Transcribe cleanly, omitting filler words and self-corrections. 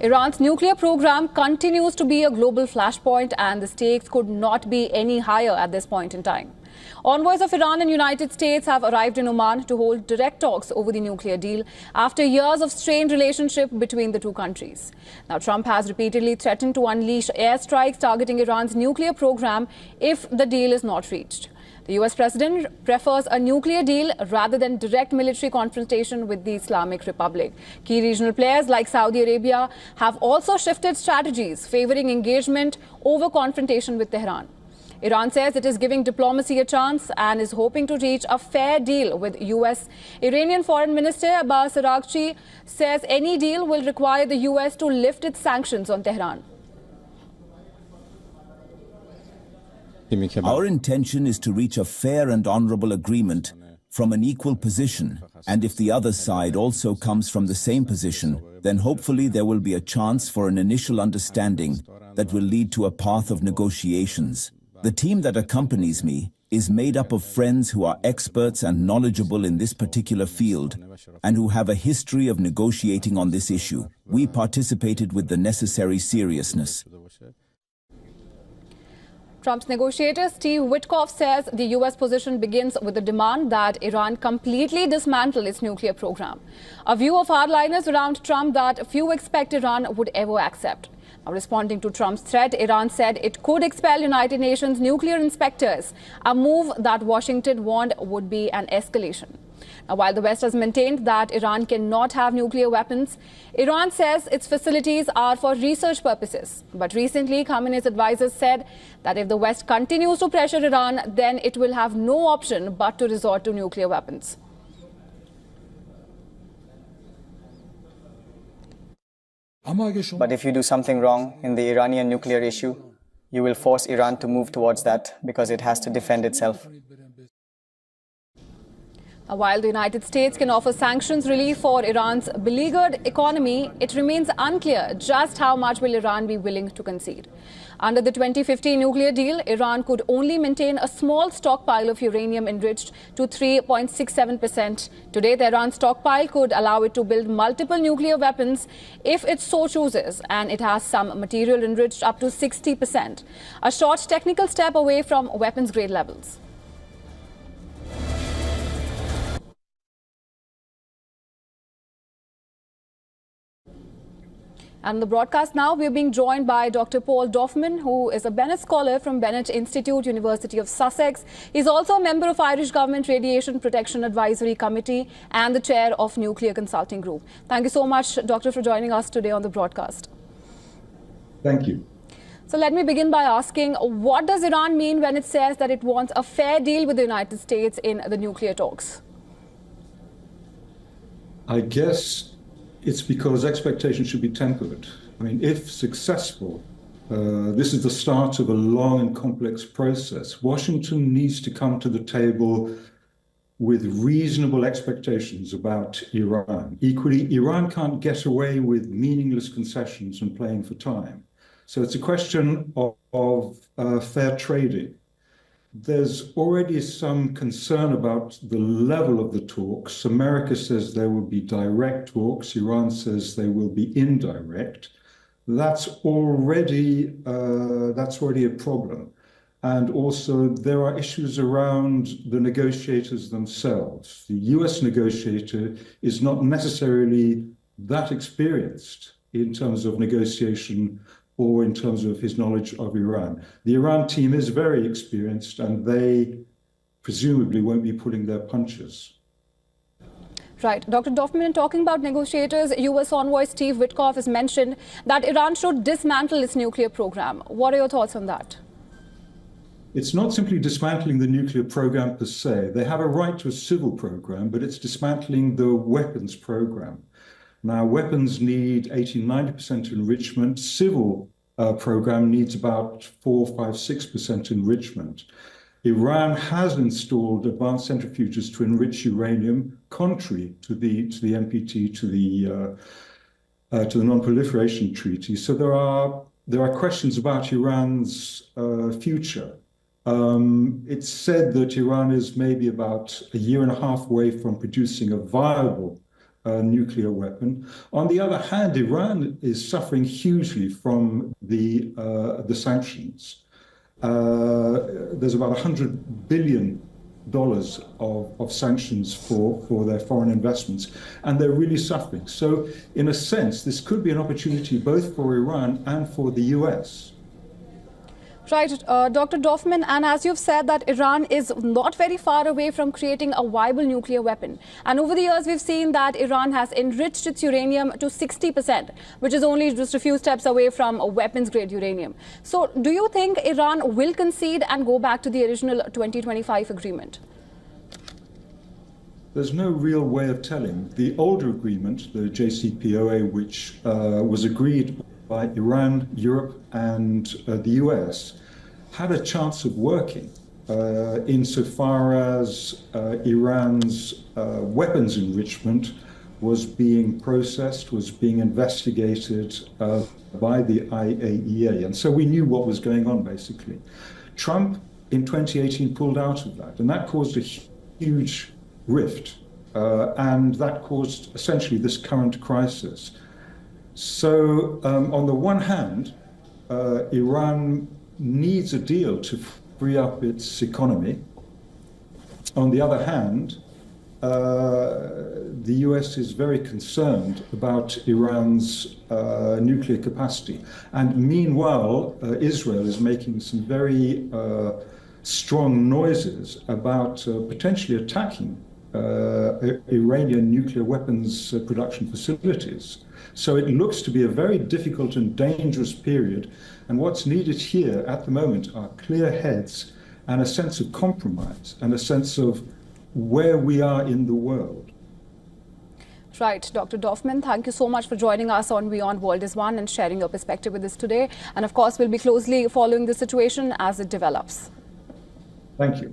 Iran's nuclear program continues to be a global flashpoint, and the stakes could not be any higher at this point in time. Envoys of Iran and United States have arrived in Oman to hold direct talks over the nuclear deal after years of strained relationship between the two countries. Now, Trump has repeatedly threatened to unleash airstrikes targeting Iran's nuclear program if the deal is not reached. The US president prefers a nuclear deal rather than direct military confrontation with the Islamic Republic. Key regional players like Saudi Arabia have also shifted strategies, favoring engagement over confrontation with Tehran. Iran says it is giving diplomacy a chance and is hoping to reach a fair deal with US. Iranian Foreign Minister Abbas Araghchi says any deal will require the US to lift its sanctions on Tehran. Our intention is to reach a fair and honorable agreement from an equal position, and if the other side also comes from the same position, then hopefully there will be a chance for an initial understanding that will lead to a path of negotiations. The team that accompanies me is made up of friends who are experts and knowledgeable in this particular field and who have a history of negotiating on this issue. We participated with the necessary seriousness. Trump's negotiator Steve Witkoff says the U.S. position begins with the demand that Iran completely dismantle its nuclear program, a view of hardliners around Trump that few expect Iran would ever accept. Now, responding to Trump's threat, Iran said it could expel United Nations nuclear inspectors, a move that Washington warned would be an escalation. Now, while the West has maintained that Iran cannot have nuclear weapons, Iran says its facilities are for research purposes. But recently, Khamenei's advisors said that if the West continues to pressure Iran, then it will have no option but to resort to nuclear weapons. But if you do something wrong in the Iranian nuclear issue, you will force Iran to move towards that because it has to defend itself. While the United States can offer sanctions relief for Iran's beleaguered economy, it remains unclear just how much will Iran be willing to concede. Under the 2015 nuclear deal, Iran could only maintain a small stockpile of uranium enriched to 3.67%. Today, the Iran stockpile could allow it to build multiple nuclear weapons if it so chooses, and it has some material enriched up to 60%, a short technical step away from weapons-grade levels. And the broadcast now, we're being joined by Dr. Paul Doffman, who is a Bennett Scholar from Bennett Institute, University of Sussex. He's also a member of Irish Government Radiation Protection Advisory Committee and the chair of Nuclear Consulting Group. Thank you so much, Doctor, for joining us today on the broadcast. Thank you. So let me begin by asking, what does Iran mean when it says that it wants a fair deal with the United States in the nuclear talks? I guess it's because expectations should be tempered. I mean, if successful, this is the start of a long and complex process. Washington needs to come to the table with reasonable expectations about Iran. Equally, Iran can't get away with meaningless concessions and playing for time. So it's a question of fair trading. There's already some concern about the level of the talks. America says there will be direct talks. Iran says they will be indirect. That's already a problem. And also there are issues around the negotiators themselves. The US negotiator is not necessarily that experienced in terms of negotiation or in terms of his knowledge of Iran. The Iran team is very experienced, and they presumably won't be pulling their punches. Right. Dr. Doffman, talking about negotiators, US envoy Steve Witkoff has mentioned that Iran should dismantle its nuclear program. What are your thoughts on that? It's not simply dismantling the nuclear program per se. They have a right to a civil program, but it's dismantling the weapons program. Now, weapons need 80–90% enrichment. Civil program needs about 4–6% enrichment. Iran has installed advanced centrifuges to enrich uranium, contrary to the NPT, to the Non-Proliferation Treaty. So there are questions about Iran's future. It's said that Iran is maybe about a year and a half away from producing a viable nuclear weapon. On the other hand, Iran is suffering hugely from the sanctions. There's about $100 billion of sanctions for their foreign investments, and they're really suffering. So in a sense, this could be an opportunity both for Iran and for the US. Right, Dr. Dorfman, and as you've said that Iran is not very far away from creating a viable nuclear weapon. And over the years, we've seen that Iran has enriched its uranium to 60%, which is only just a few steps away from a weapons-grade uranium. So do you think Iran will concede and go back to the original 2025 agreement? There's no real way of telling. The older agreement, the JCPOA, which was agreed by Iran, Europe, and the US, had a chance of working insofar as Iran's weapons enrichment was being processed, was being investigated by the IAEA. And so we knew what was going on, basically. Trump, in 2018, pulled out of that, and that caused a huge rift, and that caused essentially this current crisis. So on the one hand, Iran needs a deal to free up its economy. On the other hand, the US is very concerned about Iran's nuclear capacity. And meanwhile, Israel is making some very strong noises about potentially attacking Iranian nuclear weapons production facilities. So it looks to be a very difficult and dangerous period. And what's needed here at the moment are clear heads and a sense of compromise and a sense of where we are in the world. Right, Dr. Dorfman, thank you so much for joining us on WION World is One and sharing your perspective with us today. And of course, we'll be closely following the situation as it develops. Thank you.